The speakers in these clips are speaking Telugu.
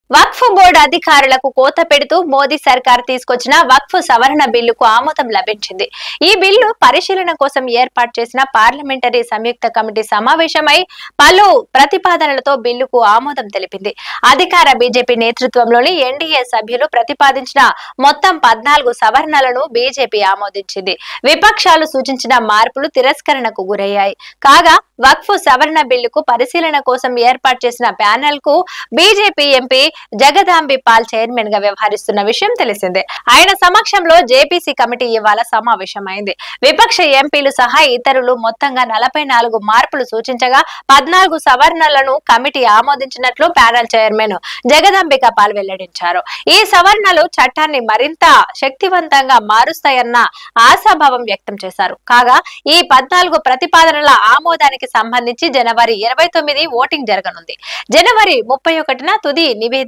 వక్ఫ్ బోర్డు అధికారులకు కోత పెడుతూ మోదీ సర్కార్ తీసుకొచ్చిన వక్ఫ్ సవరణ బిల్లుకు ఆమోదం లభించింది. ఈ బిల్లు పరిశీలన కోసం ఏర్పాటు చేసిన పార్లమెంటరీ సంయుక్త కమిటీ సమావేశమై పలు ప్రతిపాదనలతో బిల్లుకు ఆమోదం తెలిపింది. అధికార బీజేపీ నేతృత్వంలోని ఎన్డీఏ సభ్యులు ప్రతిపాదించిన మొత్తం 14 సవరణలను బీజేపీ ఆమోదించింది. విపక్షాలు సూచించిన మార్పులు తిరస్కరణకు గురయ్యాయి. కాగా వక్ఫ్ సవరణ బిల్లుకు పరిశీలన కోసం ఏర్పాటు చేసిన ప్యానెల్ కు బీజేపీ ఎంపీ జగదాంబి పాల్ చైర్మన్ గా వ్యవహరిస్తున్న విషయం తెలిసిందే. ఆయన సమక్షంలో జేపీసీ కమిటీ ఇవాళ సమావేశమైంది. విపక్ష ఎంపీలు సహా ఇతరులు మొత్తంగా 44 మార్పులు సూచించగా 14 సవరణలను కమిటీ ఆమోదించినట్లు ప్యానెల్ చైర్మన్ జగదాంబిక పాల్ వెల్లడించారు. ఈ సవరణలు చట్టాన్ని మరింత శక్తివంతంగా మారుస్తాయన్న ఆశాభావం వ్యక్తం చేశారు. కాగా ఈ 14 ప్రతిపాదనల ఆమోదానికి సంబంధించి జనవరి 29 ఓటింగ్ జరగనుంది. జనవరి 31న తుది నివేదిక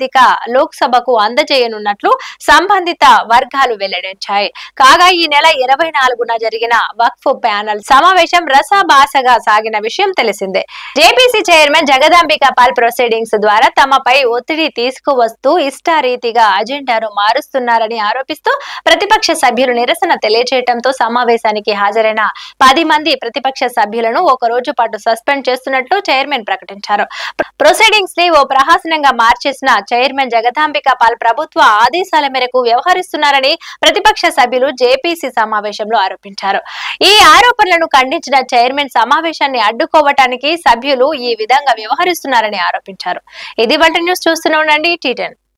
లోక్సభకు అందజేయనున్నట్లు సంబంధిత వర్గాలు వెల్లడించాయి. కాగా ఈ నెల 24న జరిగిన వక్ఫ్ ప్యానెల్ సమావేశం రసాభాసగా సాగిన విషయం తెలిసిందే. JPC chairman Jagdambika Pal proceedings ద్వారా తమపై ఒత్తిడి తీసుకువస్తూ ఇష్టారీతిగా అజెండాను మారుస్తున్నారని ఆరోపిస్తూ ప్రతిపక్ష సభ్యులు నిరసన తెలియజేయడంతో సమావేశానికి హాజరైన 10 మంది ప్రతిపక్ష సభ్యులను ఒక రోజు పాటు సస్పెండ్ చేస్తున్నట్లు చైర్మన్ ప్రకటించారు. ప్రొసీడింగ్స్ ని ఓ ప్రహసనంగా మార్చేసిన చైర్మన్ జగదాంబిక పాల్ ప్రభుత్వ ఆదేశాల మేరకు వ్యవహరిస్తున్నారని ప్రతిపక్ష సభ్యులు జేపీసీ సమావేశంలో ఆరోపించారు. ఈ ఆరోపణలను ఖండించిన చైర్మన్ సమావేశాన్ని అడ్డుకోవటానికి సభ్యులు ఈ విధంగా వ్యవహరిస్తున్నారని ఆరోపించారు. ఇది వంటి న్యూస్ చూస్తూనే ఉండండి T10.